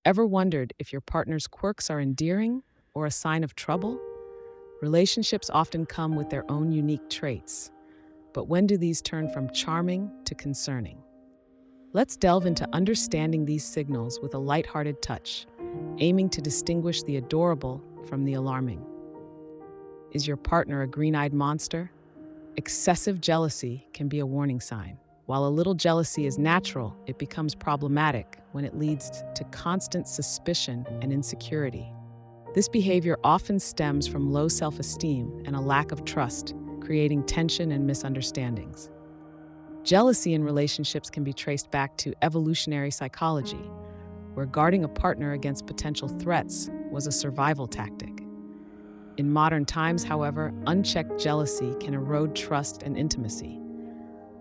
Ever wondered if your partner's quirks are endearing or a sign of trouble? Relationships often come with their own unique traits, but when do these turn from charming to concerning? Let's delve into understanding these signals with a lighthearted touch, aiming to distinguish the adorable from the alarming. Is your partner a green-eyed monster? Excessive jealousy can be a warning sign. While a little jealousy is natural, it becomes problematic when it leads to constant suspicion and insecurity. This behavior often stems from low self-esteem and a lack of trust, creating tension and misunderstandings. Jealousy in relationships can be traced back to evolutionary psychology, where guarding a partner against potential threats was a survival tactic. In modern times, however, unchecked jealousy can erode trust and intimacy.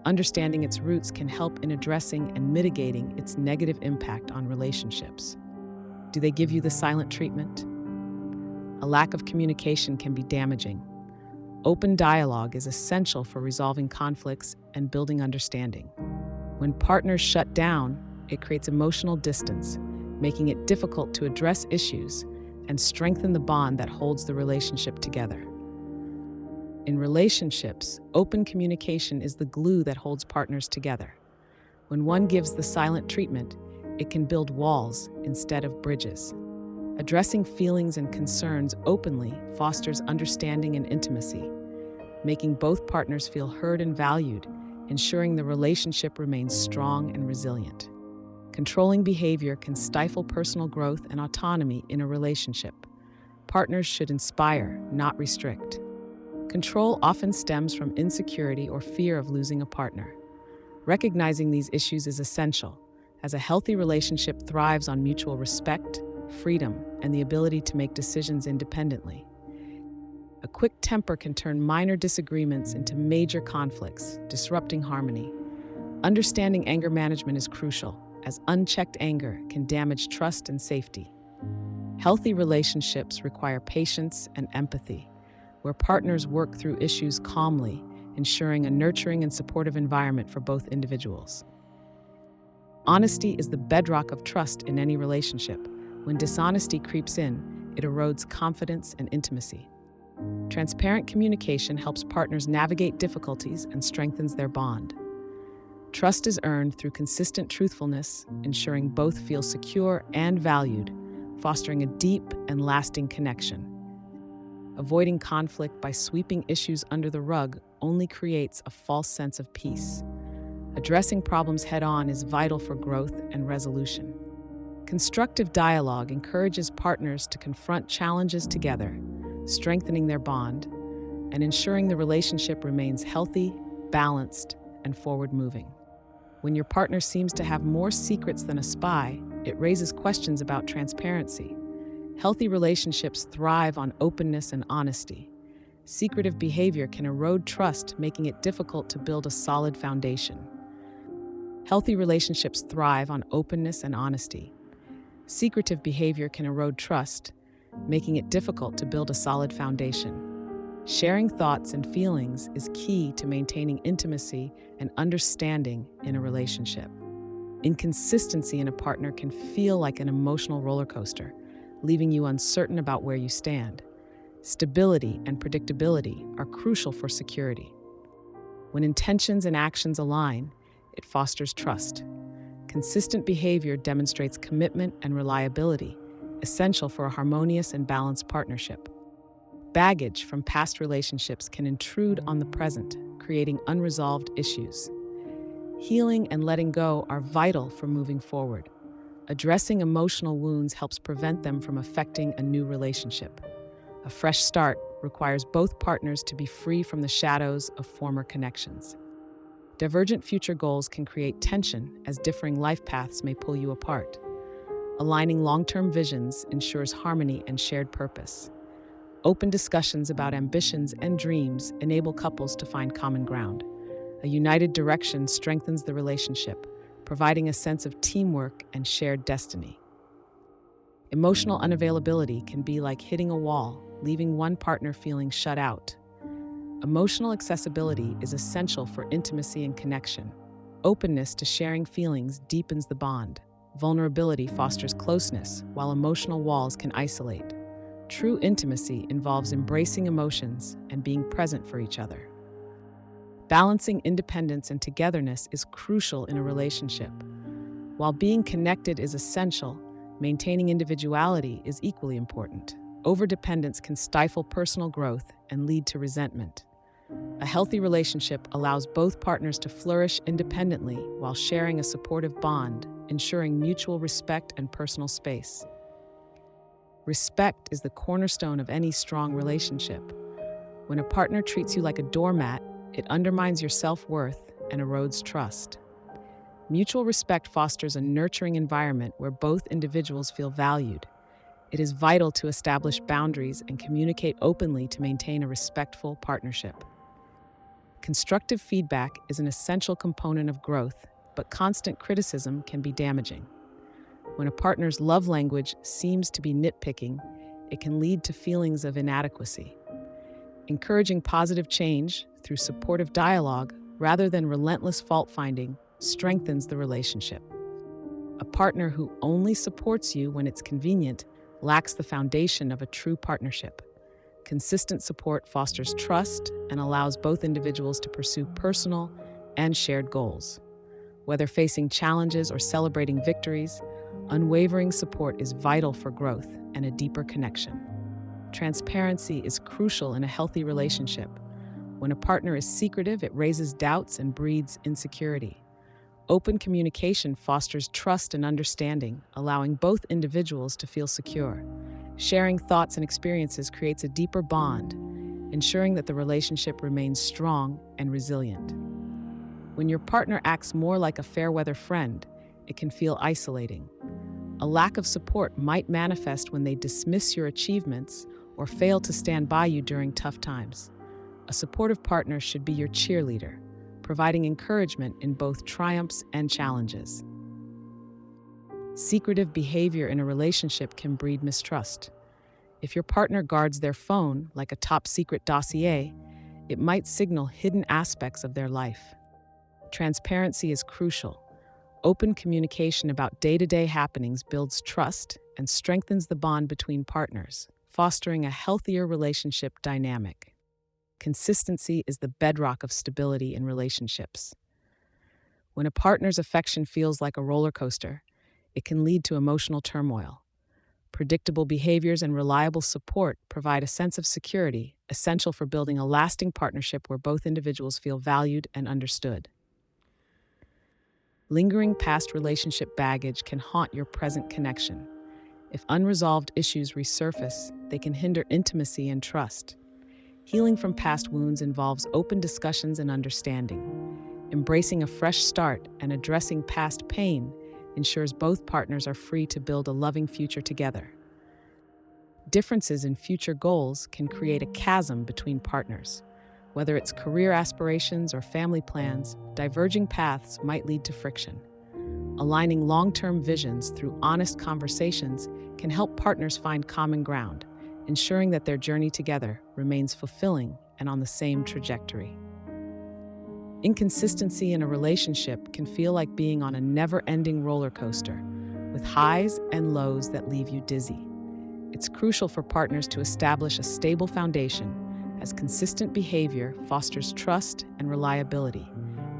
Understanding its roots can help in addressing and mitigating its negative impact on relationships. Do they give you the silent treatment? A lack of communication can be damaging. Open dialogue is essential for resolving conflicts and building understanding. When partners shut down, it creates emotional distance, making it difficult to address issues and strengthen the bond that holds the relationship together. In relationships, open communication is the glue that holds partners together. When one gives the silent treatment, it can build walls instead of bridges. Addressing feelings and concerns openly fosters understanding and intimacy, making both partners feel heard and valued, ensuring the relationship remains strong and resilient. Controlling behavior can stifle personal growth and autonomy in a relationship. Partners should inspire, not restrict. Control often stems from insecurity or fear of losing a partner. Recognizing these issues is essential, as a healthy relationship thrives on mutual respect, freedom, and the ability to make decisions independently. A quick temper can turn minor disagreements into major conflicts, disrupting harmony. Understanding anger management is crucial, as unchecked anger can damage trust and safety. Healthy relationships require patience and empathy, where partners work through issues calmly, ensuring a nurturing and supportive environment for both individuals. Honesty is the bedrock of trust in any relationship. When dishonesty creeps in, it erodes confidence and intimacy. Transparent communication helps partners navigate difficulties and strengthens their bond. Trust is earned through consistent truthfulness, ensuring both feel secure and valued, fostering a deep and lasting connection. Avoiding conflict by sweeping issues under the rug only creates a false sense of peace. Addressing problems head-on is vital for growth and resolution. Constructive dialogue encourages partners to confront challenges together, strengthening their bond and ensuring the relationship remains healthy, balanced, and forward-moving. When your partner seems to have more secrets than a spy, it raises questions about transparency. Healthy relationships thrive on openness and honesty. Secretive behavior can erode trust, making it difficult to build a solid foundation. Healthy relationships thrive on openness and honesty. Secretive behavior can erode trust, making it difficult to build a solid foundation. Sharing thoughts and feelings is key to maintaining intimacy and understanding in a relationship. Inconsistency in a partner can feel like an emotional roller coaster, leaving you uncertain about where you stand. Stability and predictability are crucial for security. When intentions and actions align, it fosters trust. Consistent behavior demonstrates commitment and reliability, essential for a harmonious and balanced partnership. Baggage from past relationships can intrude on the present, creating unresolved issues. Healing and letting go are vital for moving forward. Addressing emotional wounds helps prevent them from affecting a new relationship. A fresh start requires both partners to be free from the shadows of former connections. Divergent future goals can create tension as differing life paths may pull you apart. Aligning long-term visions ensures harmony and shared purpose. Open discussions about ambitions and dreams enable couples to find common ground. A united direction strengthens the relationship, providing a sense of teamwork and shared destiny. Emotional unavailability can be like hitting a wall, leaving one partner feeling shut out. Emotional accessibility is essential for intimacy and connection. Openness to sharing feelings deepens the bond. Vulnerability fosters closeness, while emotional walls can isolate. True intimacy involves embracing emotions and being present for each other. Balancing independence and togetherness is crucial in a relationship. While being connected is essential, maintaining individuality is equally important. Overdependence can stifle personal growth and lead to resentment. A healthy relationship allows both partners to flourish independently while sharing a supportive bond, ensuring mutual respect and personal space. Respect is the cornerstone of any strong relationship. When a partner treats you like a doormat, it undermines your self-worth and erodes trust. Mutual respect fosters a nurturing environment where both individuals feel valued. It is vital to establish boundaries and communicate openly to maintain a respectful partnership. Constructive feedback is an essential component of growth, but constant criticism can be damaging. When a partner's love language seems to be nitpicking, it can lead to feelings of inadequacy. Encouraging positive change through supportive dialogue rather than relentless fault-finding strengthens the relationship. A partner who only supports you when it's convenient lacks the foundation of a true partnership. Consistent support fosters trust and allows both individuals to pursue personal and shared goals. Whether facing challenges or celebrating victories, unwavering support is vital for growth and a deeper connection. Transparency is crucial in a healthy relationship. When a partner is secretive, it raises doubts and breeds insecurity. Open communication fosters trust and understanding, allowing both individuals to feel secure. Sharing thoughts and experiences creates a deeper bond, ensuring that the relationship remains strong and resilient. When your partner acts more like a fair-weather friend, it can feel isolating. A lack of support might manifest when they dismiss your achievements or fail to stand by you during tough times. A supportive partner should be your cheerleader, providing encouragement in both triumphs and challenges. Secretive behavior in a relationship can breed mistrust. If your partner guards their phone like a top-secret dossier, it might signal hidden aspects of their life. Transparency is crucial. Open communication about day-to-day happenings builds trust and strengthens the bond between partners, fostering a healthier relationship dynamic. Consistency is the bedrock of stability in relationships. When a partner's affection feels like a roller coaster, it can lead to emotional turmoil. Predictable behaviors and reliable support provide a sense of security, essential for building a lasting partnership where both individuals feel valued and understood. Lingering past relationship baggage can haunt your present connection. If unresolved issues resurface, they can hinder intimacy and trust. Healing from past wounds involves open discussions and understanding. Embracing a fresh start and addressing past pain ensures both partners are free to build a loving future together. Differences in future goals can create a chasm between partners. Whether it's career aspirations or family plans, diverging paths might lead to friction. Aligning long-term visions through honest conversations can help partners find common ground, ensuring that their journey together remains fulfilling and on the same trajectory. Inconsistency in a relationship can feel like being on a never-ending roller coaster, with highs and lows that leave you dizzy. It's crucial for partners to establish a stable foundation, as consistent behavior fosters trust and reliability,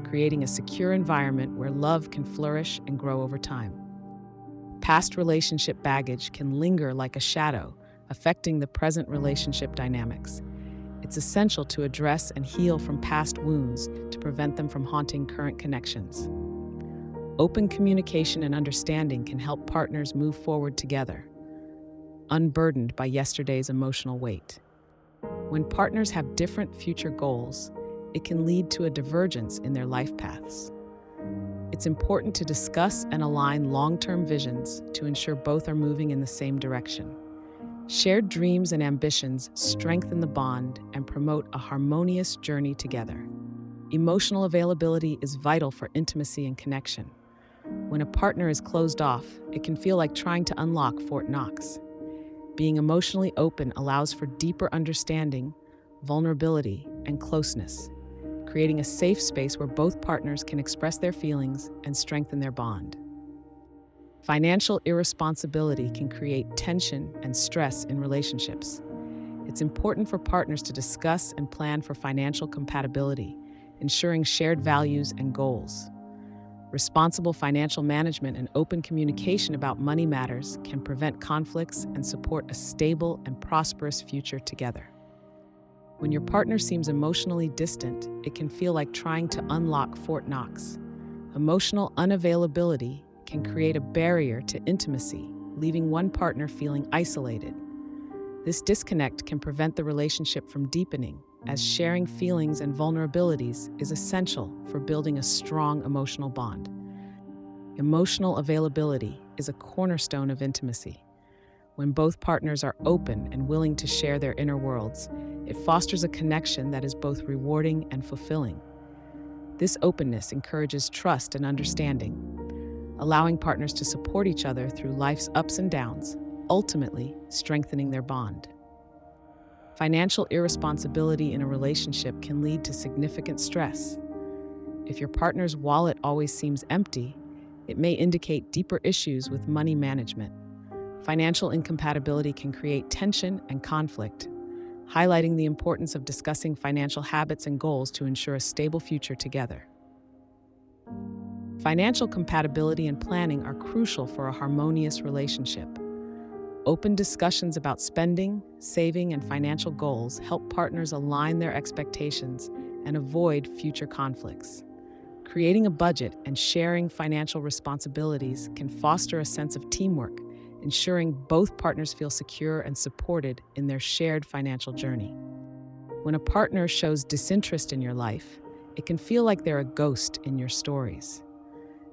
creating a secure environment where love can flourish and grow over time. Past relationship baggage can linger like a shadow, affecting the present relationship dynamics. It's essential to address and heal from past wounds to prevent them from haunting current connections. Open communication and understanding can help partners move forward together, unburdened by yesterday's emotional weight. When partners have different future goals, it can lead to a divergence in their life paths. It's important to discuss and align long-term visions to ensure both are moving in the same direction. Shared dreams and ambitions strengthen the bond and promote a harmonious journey together. Emotional availability is vital for intimacy and connection. When a partner is closed off, it can feel like trying to unlock Fort Knox. Being emotionally open allows for deeper understanding, vulnerability, and closeness, creating a safe space where both partners can express their feelings and strengthen their bond. Financial irresponsibility can create tension and stress in relationships. It's important for partners to discuss and plan for financial compatibility, ensuring shared values and goals. Responsible financial management and open communication about money matters can prevent conflicts and support a stable and prosperous future together. When your partner seems emotionally distant, it can feel like trying to unlock Fort Knox. Emotional unavailability can create a barrier to intimacy, leaving one partner feeling isolated. This disconnect can prevent the relationship from deepening, as sharing feelings and vulnerabilities is essential for building a strong emotional bond. Emotional availability is a cornerstone of intimacy. When both partners are open and willing to share their inner worlds, it fosters a connection that is both rewarding and fulfilling. This openness encourages trust and understanding, allowing partners to support each other through life's ups and downs, ultimately strengthening their bond. Financial irresponsibility in a relationship can lead to significant stress. If your partner's wallet always seems empty, it may indicate deeper issues with money management. Financial incompatibility can create tension and conflict, highlighting the importance of discussing financial habits and goals to ensure a stable future together. Financial compatibility and planning are crucial for a harmonious relationship. Open discussions about spending, saving, and financial goals help partners align their expectations and avoid future conflicts. Creating a budget and sharing financial responsibilities can foster a sense of teamwork, ensuring both partners feel secure and supported in their shared financial journey. When a partner shows disinterest in your life, it can feel like they're a ghost in your stories.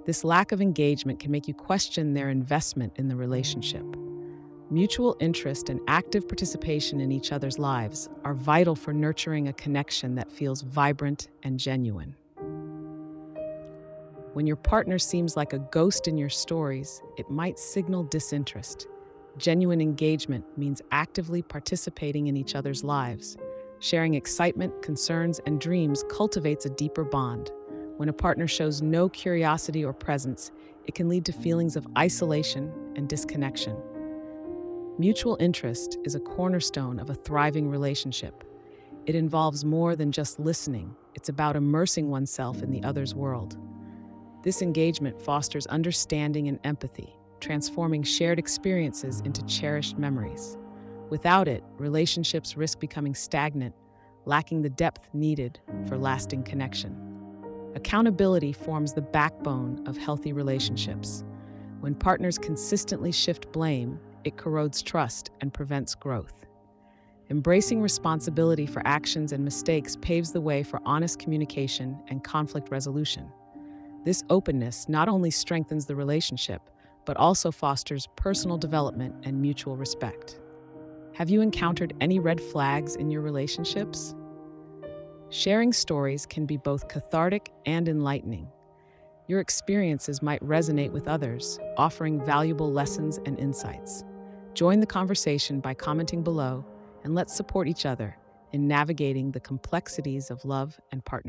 This lack of engagement can make you question their investment in the relationship. Mutual interest and active participation in each other's lives are vital for nurturing a connection that feels vibrant and genuine. When your partner seems like a ghost in your stories, it might signal disinterest. Genuine engagement means actively participating in each other's lives. Sharing excitement, concerns, and dreams cultivates a deeper bond. When a partner shows no curiosity or presence, it can lead to feelings of isolation and disconnection. Mutual interest is a cornerstone of a thriving relationship. It involves more than just listening. It's about immersing oneself in the other's world. This engagement fosters understanding and empathy, transforming shared experiences into cherished memories. Without it, relationships risk becoming stagnant, lacking the depth needed for lasting connection. Accountability forms the backbone of healthy relationships. When partners consistently shift blame, it corrodes trust and prevents growth. Embracing responsibility for actions and mistakes paves the way for honest communication and conflict resolution. This openness not only strengthens the relationship, but also fosters personal development and mutual respect. Have you encountered any red flags in your relationships? Sharing stories can be both cathartic and enlightening. Your experiences might resonate with others, offering valuable lessons and insights. Join the conversation by commenting below, and let's support each other in navigating the complexities of love and partnership.